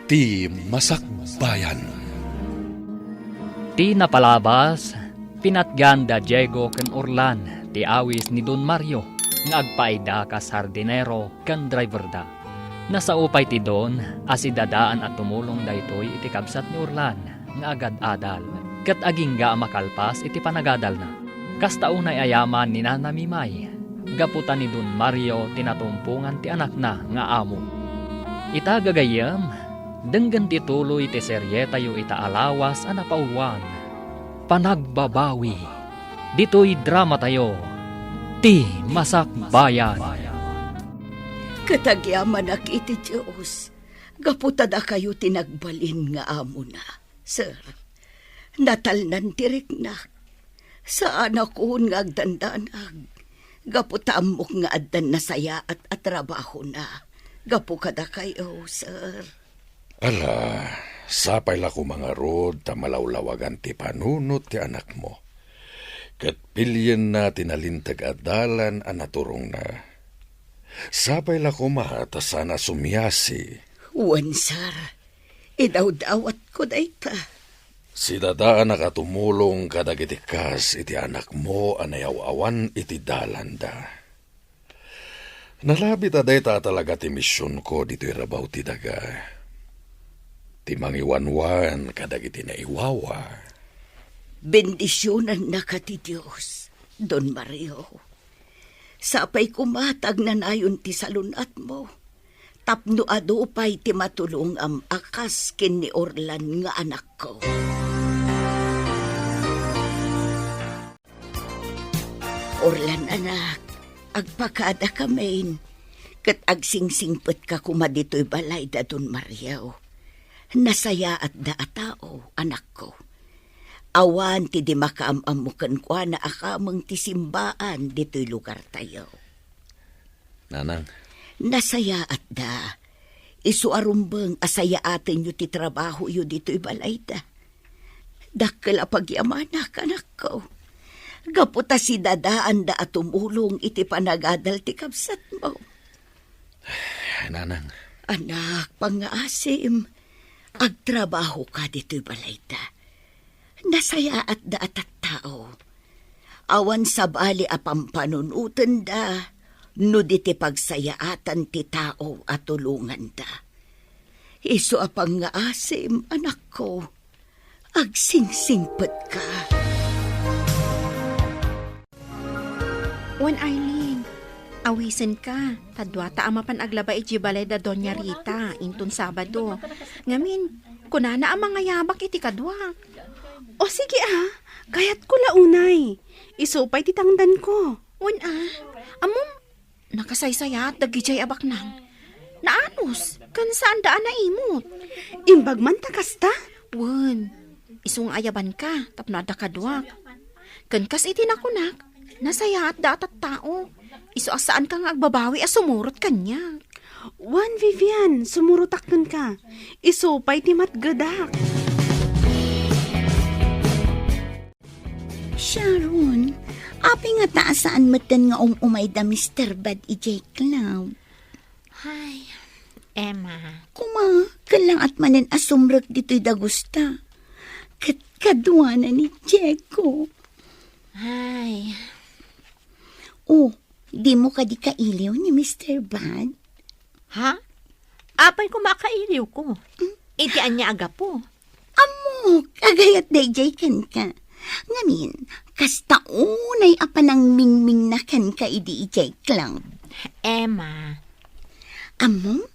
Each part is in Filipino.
Ti Masakbayan. Ti napalabas, pinatgan da Diego ken Orlan, ti awis ni Don Mario, nga agpaida ka sardinero ken driver da. Nasaupay ti Don, asidadaan at tumulong daytoy iti kabsat ni Orlan, nga agad-adal, ket agingga makalpas iti panagadal na. Kasta unay ayaman ni Nana Mimay, gaputan ni Don Mario tinatumpungan ti anak na nga amo. Ita gagayam, denggan ti tuloy ti serye tayo ita alawas ana pauwan. Panagbabawi. Dito'y drama tayo. Ti Masakbayan. Katagyaman ak iti Diyos. Gaputada kayo tinagbalin nga amo na. Sir, natalnan tirik na. Saan ako nga agdandanag. Gaputamok nga addan na saya at trabaho na. Gapu kada kayo, sir. Ala, sapay la ko mga rod ta malawlawagan ti panunot ti anak mo. Kat pilyen na tinalintag adalan ang naturong na. Sapay la ko mahata sana sumyasi. Wan, sir. Idaw-dawat ko dayta. Si dadaan nakatumulong kadagitikas iti anak mo anayaw-awan iti dalanda. Nalabi taday ta talaga ti misyon ko dito'y rabaw ti daga. Ti mangiwanwan kadagiti naiwawa. Bendisyonan na ka ti Diyos, Don Mario. Sapay kumatag na nayon ti salunat mo. Tapno adupay ti matulong am akas ken ni Orlan nga anak ko. Orlan anak, agpakada kamain. Kat agsingsingpet ka kumadito'y balay da Don Mario. Nasaya at daatao, anak ko. Awan ti di makaamamukan kwa na akamang ti simbaan dito'y lugar tayo. Nanang. Nasaya at da. Isuarumbang asaya atin yu ti trabaho yu dito'y balay da. Dakkel apagyamanak, anak ko. Gaputa si dadaan da at tumulong iti panagadal ti kabsat mo. Nanang. Anak, pangaasim. Agtrabaho ka dito'y balay da. Nasaya at da at tao. Awan sa bali apampanunutan da. No di ti pagsayaatan ti tao at tulungan da. Iso apang nga asim, anak ko. Agsingsingpet ka. Wan Arlene, awisan ka. Tadwata amapan aglaba iti balay da Doña Rita intun Sabado. Ngamin, kunana ang mga yabak iti kadwa. O sige kayat ko launay. Isupay ti tangdan ko. Wan amom, nakasaysayat dagijay abak nang. Naanos, kan saan daan na imot? Imbag man takasta? Wan, isung ayaban ka, tapno ada kadwak. Kan kas iti nakunak, nasaya at datat tao. Isu asaan kang agbabawi a sumurot kanya. Wan Vivian, sumurutakkan ka. Isupay ti matgadak. Sharon, api nga taasaan matan nga umay da Mr. Bad i.J. Club. Hay, Emma. Kuma, kalang at manen asumrek dito'y dagusta. Kadwa na ni Jeko. Hay. Oh, di mo ka di kailiw ni Mr. Bad? Ha? Apay ko makailiw ko. Iti anya aga po. Amo, kagayat dayjay kan ka. Ngamin, kasta unay apanang mingming na kan ka idi ijay Club. Emma. Amo,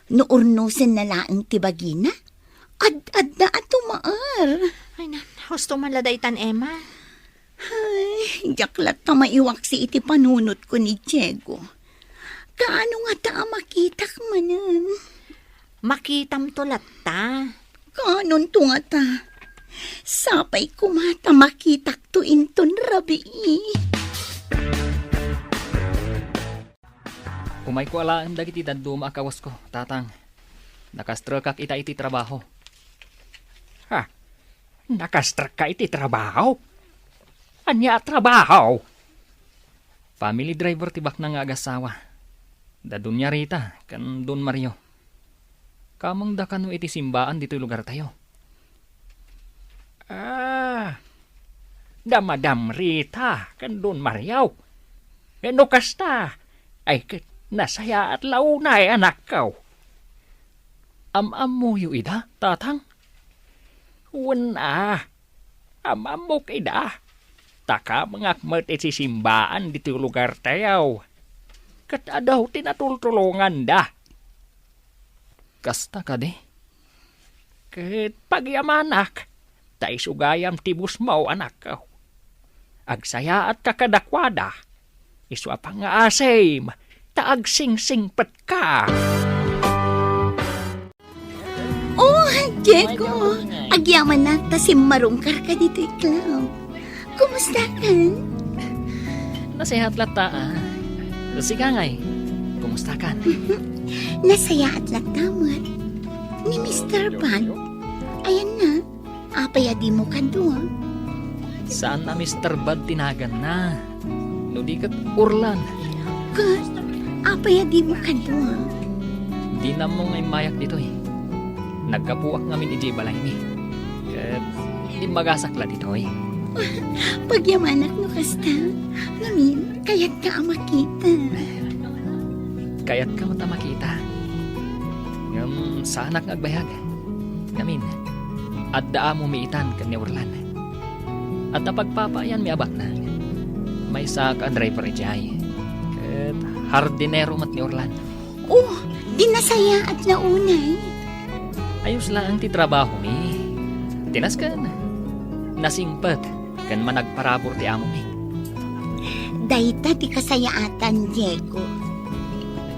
nuurnusen na laang tibagina? Ad na atumaar. Ay na, husto man ladaytan, Emma. Ay, jaklat na maiwak si iti panunot ko ni Diego. Kaano nga ta makitak manan? Makitam tulat ta. Kanon to nga ta? Sapay kumata makitak to inton rabi. Umay ko alaan dagiti daddo maakawas ko, tatang. Nakastrakak ita iti trabaho. Ha? Nakastrak ka iti trabaho? Anya trabaho? Family driver tibak na nga agasawa. Da Doña Rita, kan Don Mario. Kamang da kanu iti simbaan dito lugar tayo. Da Madam Rita, kan Don Mariaw. No kasta, ay nasaya at launay anak kaw. Am-am mo yu ida, tatang? Wala, amam mo kida. Taka mangakmat iti simbaan dito lugar tayo. Kat adaw tinatultulungan da. Kasta ka di? Kat pagyamanak, tay sugayam tibus mau anak kaw. Agsaya at kakadakwada, isu apang nga asem, taag sing-singpet ka. Oh, Diego, agyaman na ta si marungkar ka dito iklaw. Kumusta ka? Nasihat lata Sige ngay, kumusta ka? Nasaya at latamot. Ni Mr. Bud. Ayan na, apaya di mo ka doon. Saan na Mr. Bud tinagan na? No di kat Orlan. Kat, apaya di mo ka doon. Di na mo ngay mayak dito eh. Nagkapuak ngamin iji balay ni. Kat di magasakla dito eh. Pagyamanak no kasta. Ngamin, kaya't ka ang makita. Kaya't ka mata makita. Ngam sa anak ngagbayag. Ngamin, at daa mo miitan kan ni Orlan. At napagpapayan mi abak na. May sa ka-driver ijay. Kat hardinero mat ni Orlan. Oh, di nasaya at naunay. Ayos lang ang titrabaho mi. Tinas kan. Nasingpet kan managparabor ti amo mi. Dayta di kasayaatan, Diego.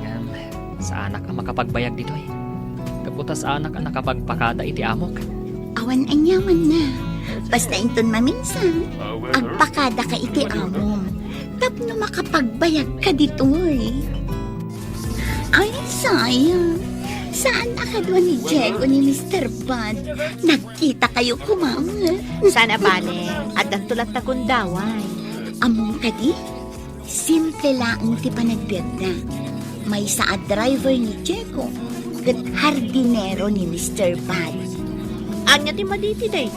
Ngam, sa anak ang makapagbayag dito eh. Kaputas anak ang nakapagpakada iti amok. Awan anyaman na. Basta inton maminsan, agpakada ka iti amom. Tapno makapagbayag ka dito eh. Ay, sayang. Saan nakadwa ni Diego ni Mr. Bud? Nagkita kayo kumama. Sana bale, at ang tulat na gundaway. Among kadi, simple lang ti panagbiag na. May sa driver ni Diego, kat hardinero ni Mr. Bud. Anya ti maditi day.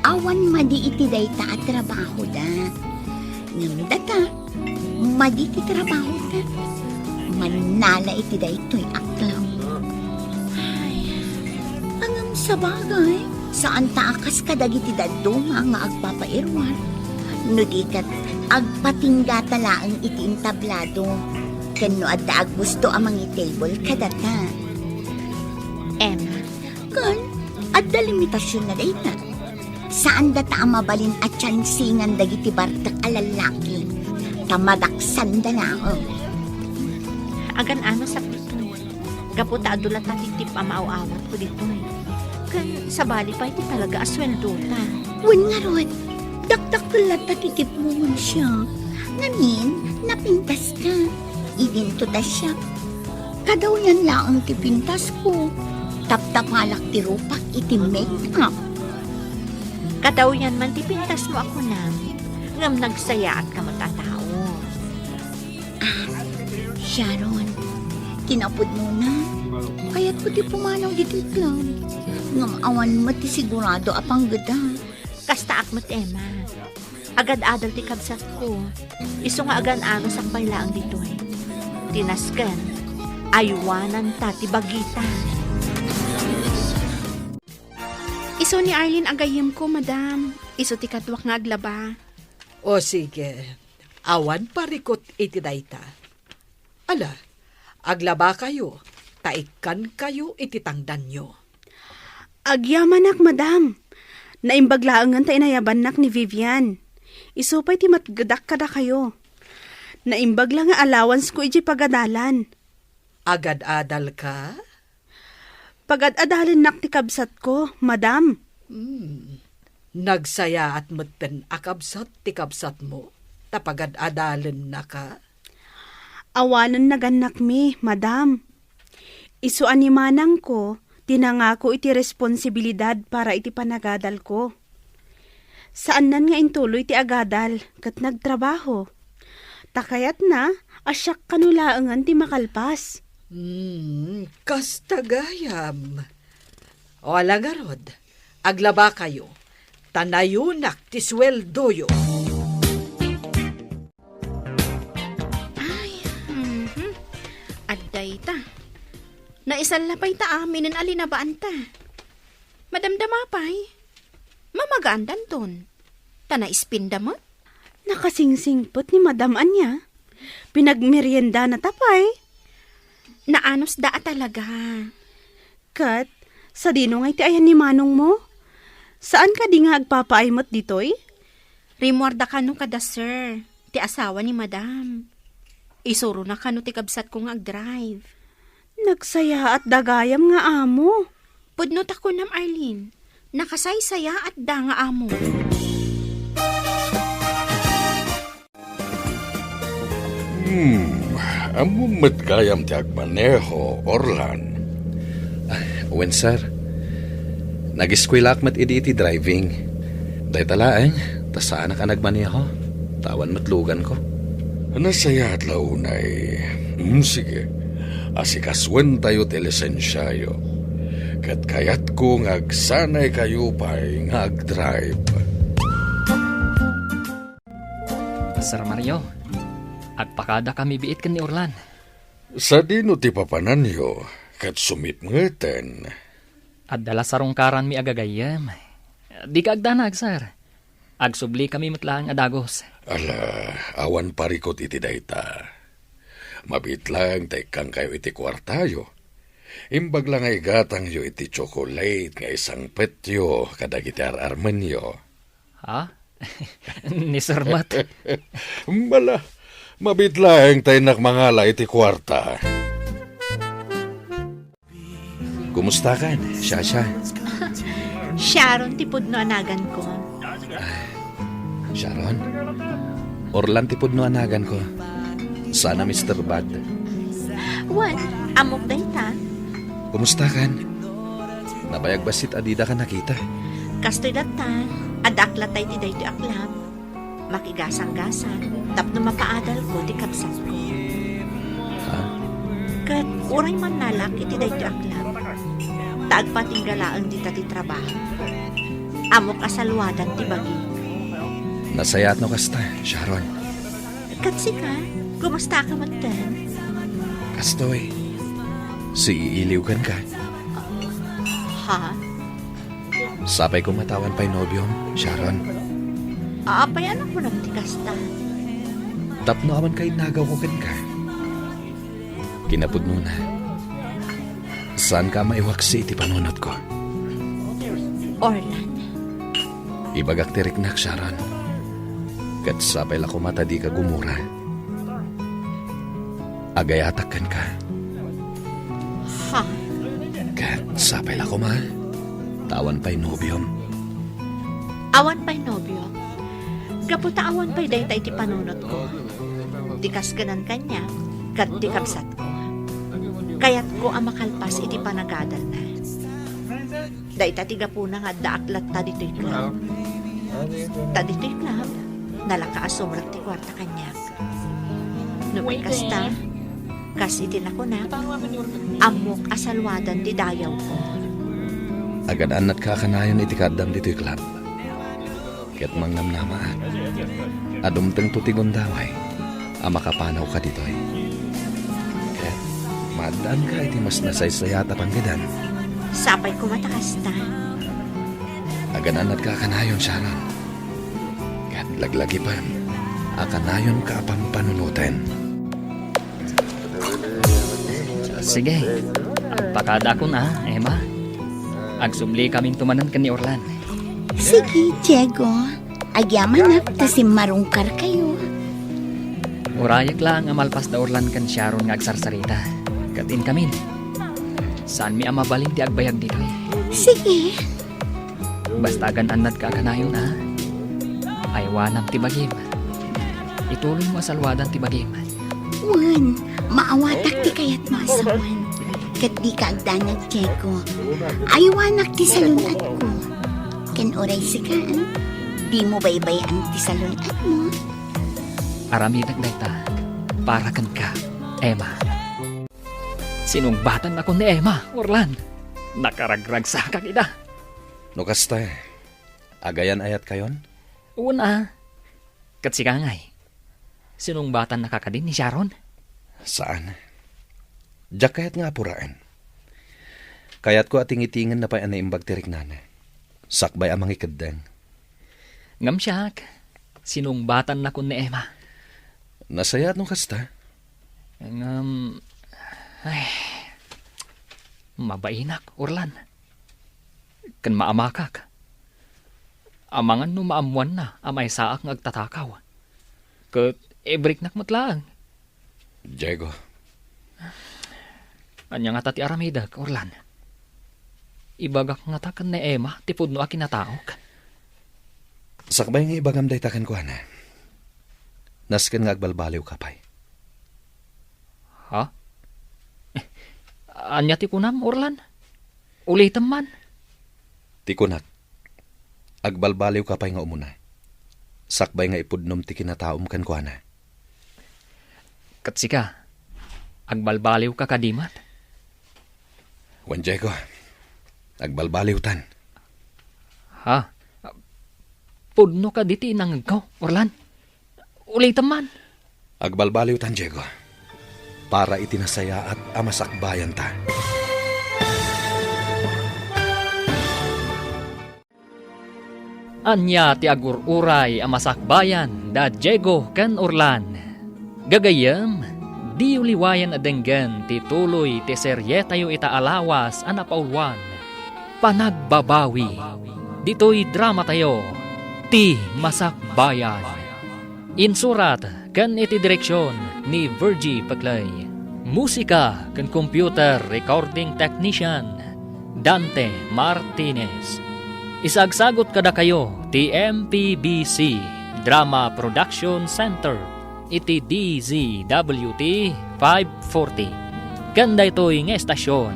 Awan madi iti dayta at trabaho da. Ngam data, madi iti trabaho da. Manala iti daytoy aklaw. Ay, angam sa bagay, saan taakas kadagiti daduma nga agpapairwan. No di kat agpatinggata laang iti intablado. Kano adda aggusto amang table kadata. Emma, Kan, adda limitasyon na dayta. Saan data ang mabalin at tsansingan dagiti bartak alalaki. Tamadaksan da laang. agan ano sa pito. Gaputa adulat na titip ang maaawat ko dito eh. Kan sa bali pa iti talaga asweldo ta. Wen nga ron, dakdak tulat tatitip mo man siya. Ngamin, napintas ka. Idinto da siya. Kadaw yan lang ang tipintas ko. Taptapalak ti rupak iti make-up. Kadaw yan man tipintas mo ako na. Ngam nagsaya at kamatataon. Sharon, kinapod mo na. Kaya't ko ti pumanaw dito lang. Ngamawan mo ti sigurado apang gada. Kasta akmat Emma. Agad-adal ti kabsat ko. Iso nga agan ano sakbay laang dito eh. Tinaskan. Aywanan ta ti bagita. Iso ni Arlene agayim ko, madam. Iso ti katwak nga aglaba. O sige, awan parikot iti dayta. Ala, aglaba kayo, taikan kayo iti tangdan nyo. Agyamanak, madam. Naimbaglaangan ta inayabanak ni Vivian. Iso pa'y ti matgadak kada kayo. Naimbagla nga allowance ko iji pagadalan. Agad-adal ka? Pagad-adalan nak ti kabsat ko, madam. Nagsaya at maten akabsat ti kabsat mo, tapagad-adalan na ka? Awanan naganak mi, madam. Isu animanang ko, tinangako iti responsibilidad para iti panagadal ko. Saan nan nga intuloy ti agadal, kat nagtrabaho. Takayat na, asyak kanulaangan ti makalpas. Kasta gayam. O alagarod, aglaba kayo. Tanayunak ti sweldoyo. Adday ta. Naisalapay ta amin ng alinabaan ta. Madamdamapay. Mamagaan danton. Ta naispinda mo? Nakasingsingpot ni Madam Anya. Pinagmerienda na tapay. Naanos da talaga. Kat, sa dino nga iti ayan ni Manong mo? Saan ka di nga agpapaaymot ditoy? Rimwarda ka no kada sir. Ti asawa ni Madam. Isuro na ka no ti kabsat kong ag-drive. Nagsaya at dagayam nga amo. Pudnot ako nam Arlene. Nakasaysaya at da nga amo. Among matgayam ti agmaneho, Orlan. Wen sir, nag-eskwela akmat iti driving. Day talaan, tasaan ka nagmaneho. Tawan matlugan ko. Nasaya at launay. Sige. Asikaswen tayo ti lisensyayo. Kat kayat ko ngagsanay kayo pa'y ngag-drive. Sir Mario, agpakada kami biit kan ni Orlan. Sa dino ti papananyo, kat sumipngeten. At dala sarungkaran mi agagayam. Di ka agdanag, sir. Agsubli kami matlaang adagos. Ala, awan parikot iti dayta. Mabit lang kang kayo iti kwartayo. Imbag lang ay gatang yo iti chocolate nga isang petyo kadag iti ararmenyo. Ha? Ni Sir Mat. Mala, mabit lang tayo nakmangala iti kwarta. Kumusta kan, Shasha? Sharon, tipod no anagan ko. Sharon? Orlan tipod no anagan ko. Sana Mr. Bad. Wan, amok day ta. Kumusta kan? Nabayag basit adida ka nakita? Kastoy data, adaklat tayo ti dayto aklap. Makigasang-gasan, tapno mapaadal ko ti kapsat ko. Ha? Kat uray man nalak iti dayto aklap. Taagpatinggalaan di ti trabaho. Amok asalwadan ti bagi. Nasayat no kasta, Sharon. Kat sika, kumusta ka man tan? Kastoy. Si iiliwgan ka. Ha? Sapay ko matawan pa'y nobyom, Sharon. Aapayan ako ng tikasta. Tapno aman kay nagaw ko ka. Kinapudno na. Saan ka maiwaksi iti panunot ko? Orlan. Ibagak tiriknak, Sharon. Kat sapay lako mata di ka gumura. Agayatak ka. Ha? Kat sapay lako ma. Tawan pa'y nobyom. Awan pa'y nobyo. Kaputa awan pa'y dayta iti panunot ko. Dikas ganan kanya, kat di kapsat ko. Kayat ko ang makalpas iti panagadal na. Dayta tiga po na nga daaklat ta dito'y club. Ta dito'y club, nalaka asumrak ti kwarta kanyak. Nupay kasta, kas iti na ko na, amok asalwadan ti dayaw ko. Agadaan at kakanayon iti kadam dito'y club. Ket mangnamnamaan. Adumteng tutigon daway. Amakapanaw ka dito'y. Ket madaan ka iti mas nasaysayata panggadan. Sapay ko matakasta. Agadaan at kakanayon, Sharon. Ket laglagi pa. Akanayon ka pampanunutin. Sige, agpakada ko na, Emma. Agsubli kaming tumanan kan ni Orlan. Sige, Diego. Agyaman na si marungkar kayo. Urayak lang amalpas da Orlan kan Sharon nga agsarsarita. Katin kamin. Saan mi amabaling ti agbayag dito eh. Sige. Basta gananad ka kanayon ha. Aywanam ti bagim. Ituloy mo asalwadan ti bagim. Wan, maawatak ti kayat mo asawan. Kat di ka agdanag, Diego. Aywanak ti salunat ko. Ken oray sikaan, di mo baybayan ti salunat mo. Arami nagdayta para kan ka, Emma. Sinungbatan ako ni Emma, Orlan. Nakaragrag sa kakita. No kasta, agayan ayat kayon? Una, katsikangay. Sinungbatan nakakadin ni Sharon? Saan? Diyak kayat nga apuraan. Kayat ko ating itingan na pa imbag tirik nana. Sakbay amang ikadeng. Ngam siyak, sinungbatan na ko ni Emma. Nasayat no kasta? Ngam, ay, mabainak, Orlan. Kan maamakak. Amangan no maamuan na, amay saak ngagtatakaw. Kat, ebrik nakmatlaang. Diego, Anya nga tati aramidag, Orlan. Ibagak nga takan ni Emma, tipod no akin nataok. sakbay nga ibagam day takan ko na. Nasken nga agbalbaliw kapay. Ha? Anya ti kunam, Orlan? Ulitam man. Tikunak, agbalbaliw kapay nga umuna. Sakbay nga ipudnom ti kinataom kan ko na. Katsika, agbalbaliw ka kadimat. Juan Diego, agbalbaliw tan. Ha? Pudno ka diti nang ikaw, Orlan. Ulitam man. Agbalbaliw tan, Diego. Para itinasaya at amasakbayan ta. Anya ti agururay amasakbayan da Diego ken Orlan. Gagayam, di uliwayan adenggan ti tuloy ti serye tayo itaalawas anapaulwan. Panagbabawi. Dito'y drama tayo, ti Masakbayan. Insurat ken iti direksyon ni Virgie Paclay. Musika ken computer recording technician Dante Martinez. Isagsagot kada kayo ti MPBC Drama Production Center iti DZWT 540. Kanda ito'y nga estasyon.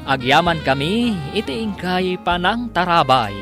Agyaman kami iti ingkay panang tarabay.